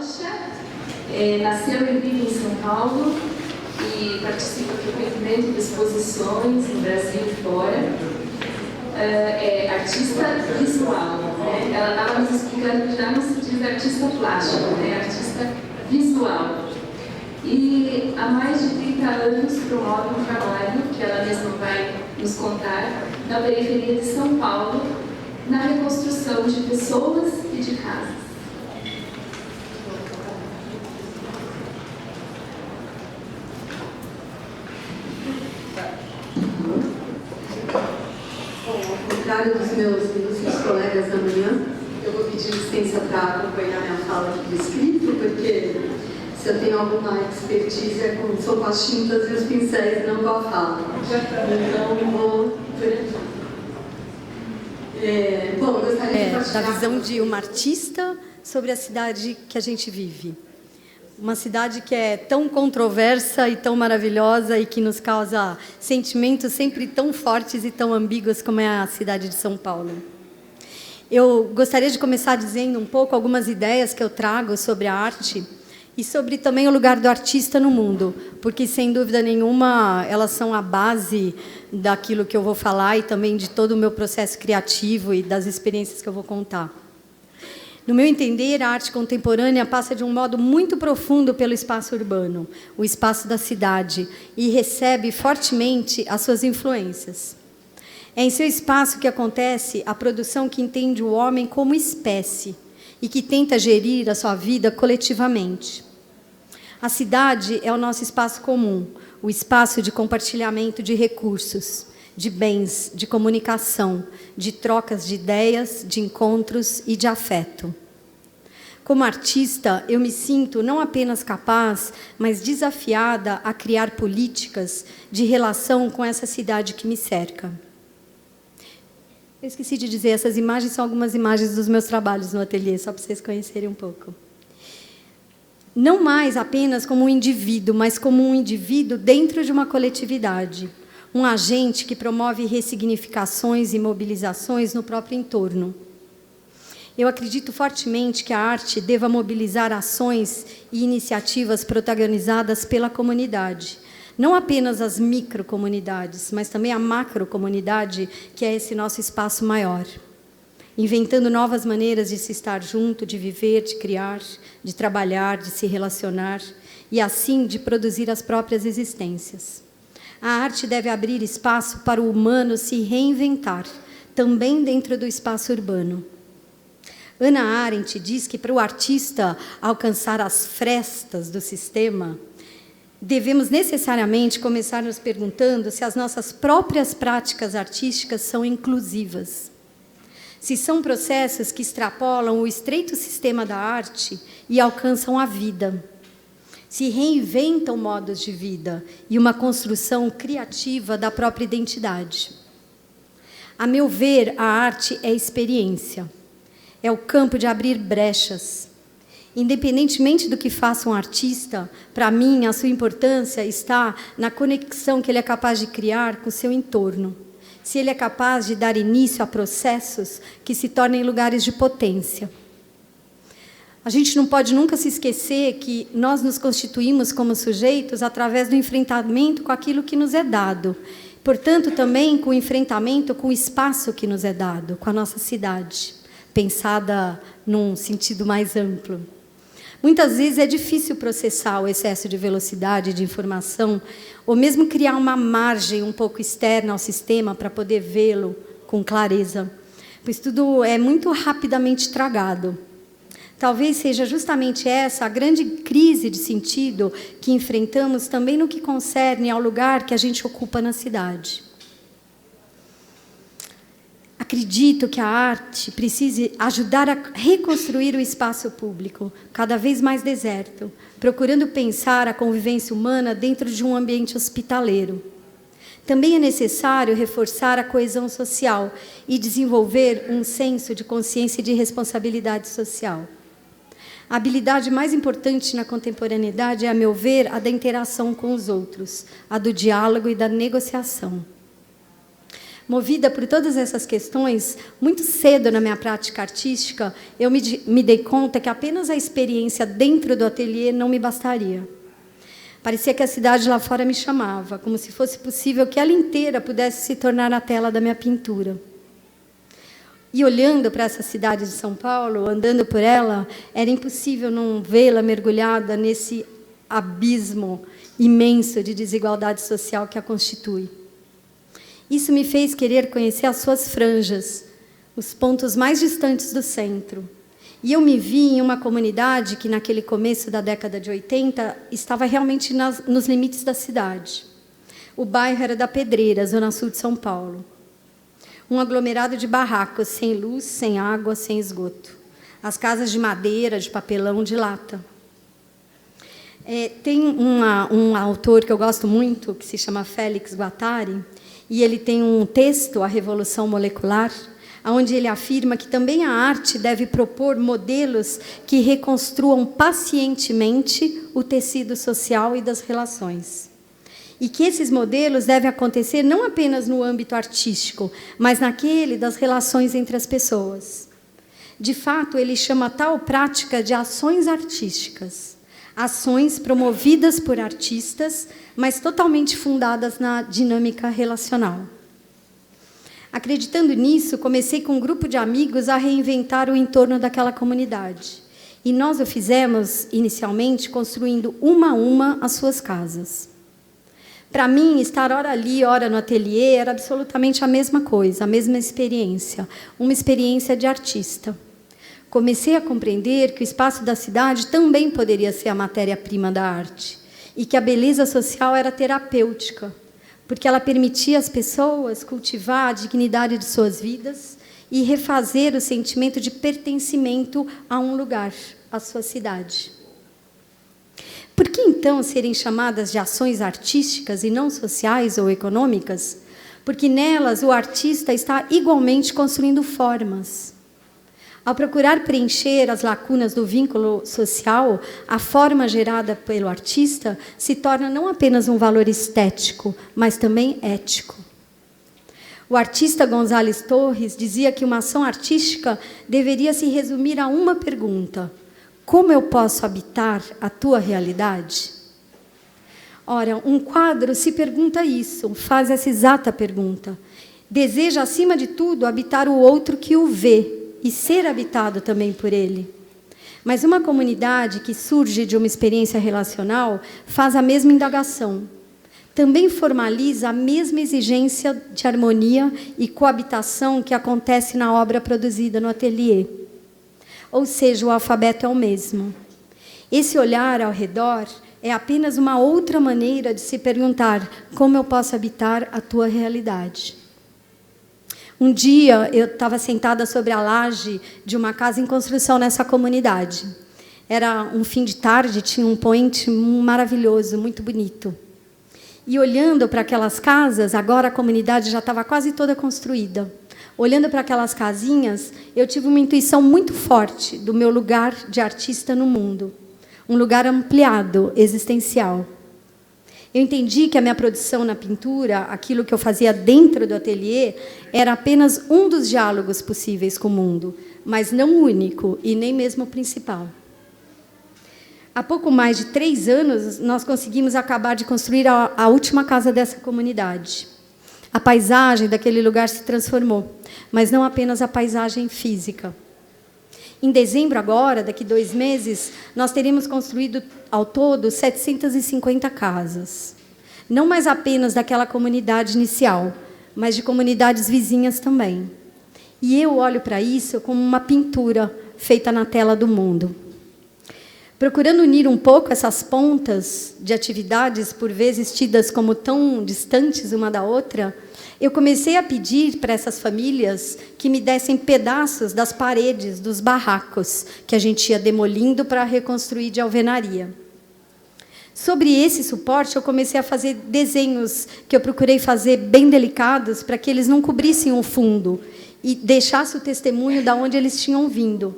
Rocha, nasceu e vive em São Paulo e participa frequentemente de exposições no Brasil e fora. É artista visual, né? Ela estava nos explicando que já não se diz artista plástico, né? Artista visual. E há mais de 30 anos promove um trabalho que ela mesma vai nos contar na periferia de São Paulo, na reconstrução de pessoas e de casas. Ao contrário dos meus ilustres colegas da manhã, eu vou pedir licença para acompanhar minha fala aqui do escrito, porque se eu tenho alguma expertise são com as tintas e os pincéis, não com a fala. Então, vou por aqui. Bom, gostaria de partilhar da visão de uma artista sobre a cidade que a gente vive. Uma cidade que é tão controversa e tão maravilhosa e que nos causa sentimentos sempre tão fortes e tão ambíguos como é a cidade de São Paulo. Eu gostaria de começar dizendo um pouco algumas ideias que eu trago sobre a arte e sobre também o lugar do artista no mundo, porque, sem dúvida nenhuma, elas são a base daquilo que eu vou falar e também de todo o meu processo criativo e das experiências que eu vou contar. No meu entender, a arte contemporânea passa de um modo muito profundo pelo espaço urbano, o espaço da cidade, e recebe fortemente as suas influências. É em seu espaço que acontece a produção que entende o homem como espécie e que tenta gerir a sua vida coletivamente. A cidade é o nosso espaço comum, o espaço de compartilhamento de recursos, de bens, de comunicação, de trocas de ideias, de encontros e de afeto. Como artista, eu me sinto não apenas capaz, mas desafiada a criar políticas de relação com essa cidade que me cerca. Eu esqueci de dizer, essas imagens são algumas imagens dos meus trabalhos no ateliê, só para vocês conhecerem um pouco. Não mais apenas como um indivíduo, mas como um indivíduo dentro de uma coletividade. Um agente que promove ressignificações e mobilizações no próprio entorno. Eu acredito fortemente que a arte deva mobilizar ações e iniciativas protagonizadas pela comunidade. Não apenas as microcomunidades, mas também a macrocomunidade, que é esse nosso espaço maior. Inventando novas maneiras de se estar junto, de viver, de criar, de trabalhar, de se relacionar, e assim de produzir as próprias existências. A arte deve abrir espaço para o humano se reinventar, também dentro do espaço urbano. Hannah Arendt diz que para o artista alcançar as frestas do sistema, devemos necessariamente começar nos perguntando se as nossas próprias práticas artísticas são inclusivas. Se são processos que extrapolam o estreito sistema da arte e alcançam a vida. Se reinventam modos de vida e uma construção criativa da própria identidade. A meu ver, a arte é experiência. É o campo de abrir brechas. Independentemente do que faça um artista, para mim, a sua importância está na conexão que ele é capaz de criar com o seu entorno. Se ele é capaz de dar início a processos que se tornem lugares de potência. A gente não pode nunca se esquecer que nós nos constituímos como sujeitos através do enfrentamento com aquilo que nos é dado. Portanto, também com o enfrentamento com o espaço que nos é dado, com a nossa cidade, pensada num sentido mais amplo. Muitas vezes é difícil processar o excesso de velocidade de informação, ou mesmo criar uma margem um pouco externa ao sistema para poder vê-lo com clareza, pois tudo é muito rapidamente tragado. Talvez seja justamente essa a grande crise de sentido que enfrentamos também no que concerne ao lugar que a gente ocupa na cidade. Acredito que a arte precise ajudar a reconstruir o espaço público, cada vez mais deserto, procurando pensar a convivência humana dentro de um ambiente hospitaleiro. Também é necessário reforçar a coesão social e desenvolver um senso de consciência e de responsabilidade social. A habilidade mais importante na contemporaneidade é, a meu ver, a da interação com os outros, a do diálogo e da negociação. Movida por todas essas questões, muito cedo na minha prática artística, eu me dei conta que apenas a experiência dentro do ateliê não me bastaria. Parecia que a cidade lá fora me chamava, como se fosse possível que ela inteira pudesse se tornar a tela da minha pintura. E olhando para essa cidade de São Paulo, andando por ela, era impossível não vê-la mergulhada nesse abismo imenso de desigualdade social que a constitui. Isso me fez querer conhecer as suas franjas, os pontos mais distantes do centro. E eu me vi em uma comunidade que, naquele começo da década de 80, estava realmente nos limites da cidade. O bairro era da Pedreira, zona sul de São Paulo. Um aglomerado de barracos, sem luz, sem água, sem esgoto. As casas de madeira, de papelão, de lata. Tem um autor que eu gosto muito, que se chama Félix Guattari, e ele tem um texto, A Revolução Molecular, onde ele afirma que também a arte deve propor modelos que reconstruam pacientemente o tecido social e das relações. E que esses modelos devem acontecer não apenas no âmbito artístico, mas naquele das relações entre as pessoas. De fato, ele chama tal prática de ações artísticas. Ações promovidas por artistas, mas totalmente fundadas na dinâmica relacional. Acreditando nisso, comecei com um grupo de amigos a reinventar o entorno daquela comunidade. E nós o fizemos, inicialmente, construindo uma a uma as suas casas. Para mim, estar ora ali, ora no ateliê, era absolutamente a mesma coisa, a mesma experiência, uma experiência de artista. Comecei a compreender que o espaço da cidade também poderia ser a matéria-prima da arte e que a beleza social era terapêutica, porque ela permitia às pessoas cultivar a dignidade de suas vidas e refazer o sentimento de pertencimento a um lugar, à sua cidade. Por que, então, serem chamadas de ações artísticas e não sociais ou econômicas? Porque nelas o artista está igualmente construindo formas. Ao procurar preencher as lacunas do vínculo social, a forma gerada pelo artista se torna não apenas um valor estético, mas também ético. O artista González Torres dizia que uma ação artística deveria se resumir a uma pergunta: como eu posso habitar a tua realidade? Ora, um quadro se pergunta isso, faz essa exata pergunta. Deseja, acima de tudo, habitar o outro que o vê, e ser habitado também por ele. Mas uma comunidade que surge de uma experiência relacional faz a mesma indagação. Também formaliza a mesma exigência de harmonia e coabitação que acontece na obra produzida no ateliê. Ou seja, o alfabeto é o mesmo. Esse olhar ao redor é apenas uma outra maneira de se perguntar: como eu posso habitar a tua realidade? Um dia, eu estava sentada sobre a laje de uma casa em construção nessa comunidade. Era um fim de tarde, tinha um poente maravilhoso, muito bonito. E olhando para aquelas casas, agora a comunidade já estava quase toda construída. Olhando para aquelas casinhas, eu tive uma intuição muito forte do meu lugar de artista no mundo. Um lugar ampliado, existencial. Eu entendi que a minha produção na pintura, aquilo que eu fazia dentro do ateliê, era apenas um dos diálogos possíveis com o mundo, mas não o único e nem mesmo o principal. Há pouco mais de 3 anos, nós conseguimos acabar de construir a última casa dessa comunidade. A paisagem daquele lugar se transformou, mas não apenas a paisagem física. Em dezembro agora, daqui 2 meses, nós teremos construído, ao todo, 750 casas. Não mais apenas daquela comunidade inicial, mas de comunidades vizinhas também. E eu olho para isso como uma pintura feita na tela do mundo. Procurando unir um pouco essas pontas de atividades, por vezes tidas como tão distantes uma da outra, eu comecei a pedir para essas famílias que me dessem pedaços das paredes dos barracos que a gente ia demolindo para reconstruir de alvenaria. Sobre esse suporte, eu comecei a fazer desenhos que eu procurei fazer bem delicados para que eles não cobrissem o fundo e deixassem o testemunho de onde eles tinham vindo.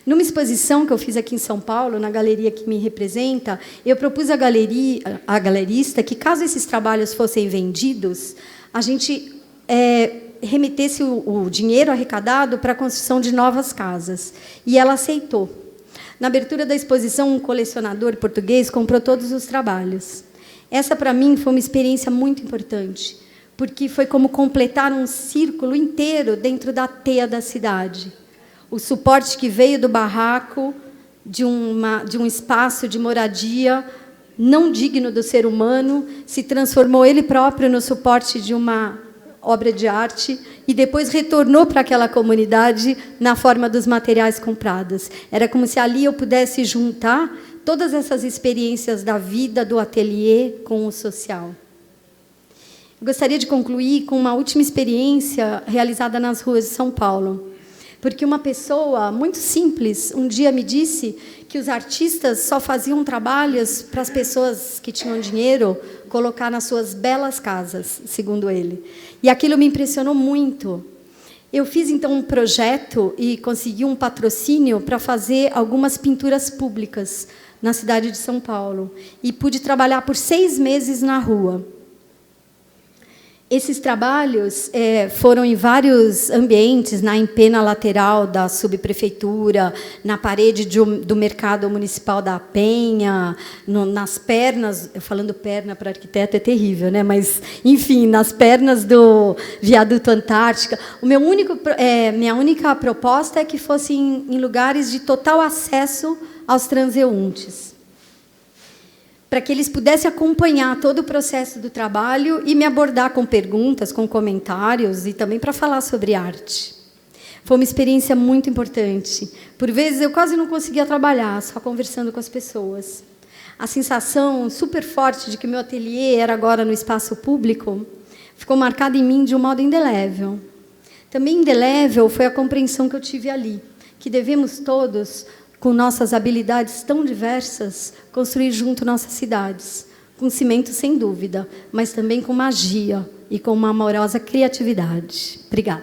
Numa exposição que eu fiz aqui em São Paulo, na galeria que me representa, eu propus à galerista que, caso esses trabalhos fossem vendidos, a gente remetesse o dinheiro arrecadado para a construção de novas casas. E ela aceitou. Na abertura da exposição, um colecionador português comprou todos os trabalhos. Essa, para mim, foi uma experiência muito importante, porque foi como completar um círculo inteiro dentro da teia da cidade. O suporte que veio do barraco, de um espaço de moradia não digno do ser humano, se transformou ele próprio no suporte de uma obra de arte e depois retornou para aquela comunidade na forma dos materiais comprados. Era como se ali eu pudesse juntar todas essas experiências da vida, do ateliê, com o social. Eu gostaria de concluir com uma última experiência realizada nas ruas de São Paulo, porque uma pessoa muito simples um dia me disse que os artistas só faziam trabalhos para as pessoas que tinham dinheiro colocar nas suas belas casas, segundo ele. E aquilo me impressionou muito. Eu fiz, então, um projeto e consegui um patrocínio para fazer algumas pinturas públicas na cidade de São Paulo. E pude trabalhar por 6 meses na rua. Esses trabalhos foram em vários ambientes, na empena lateral da subprefeitura, na parede do mercado municipal da Penha, nas pernas, falando perna para arquiteto é terrível, né? Mas, enfim, nas pernas do viaduto Antártica. Minha única proposta é que fossem em lugares de total acesso aos transeuntes, para que eles pudessem acompanhar todo o processo do trabalho e me abordar com perguntas, com comentários e também para falar sobre arte. Foi uma experiência muito importante. Por vezes, eu quase não conseguia trabalhar, só conversando com as pessoas. A sensação super forte de que meu ateliê era agora no espaço público ficou marcada em mim de um modo indelével. Também indelével foi a compreensão que eu tive ali, que devemos todos, com nossas habilidades tão diversas, construir junto nossas cidades, com cimento sem dúvida, mas também com magia e com uma amorosa criatividade. Obrigada.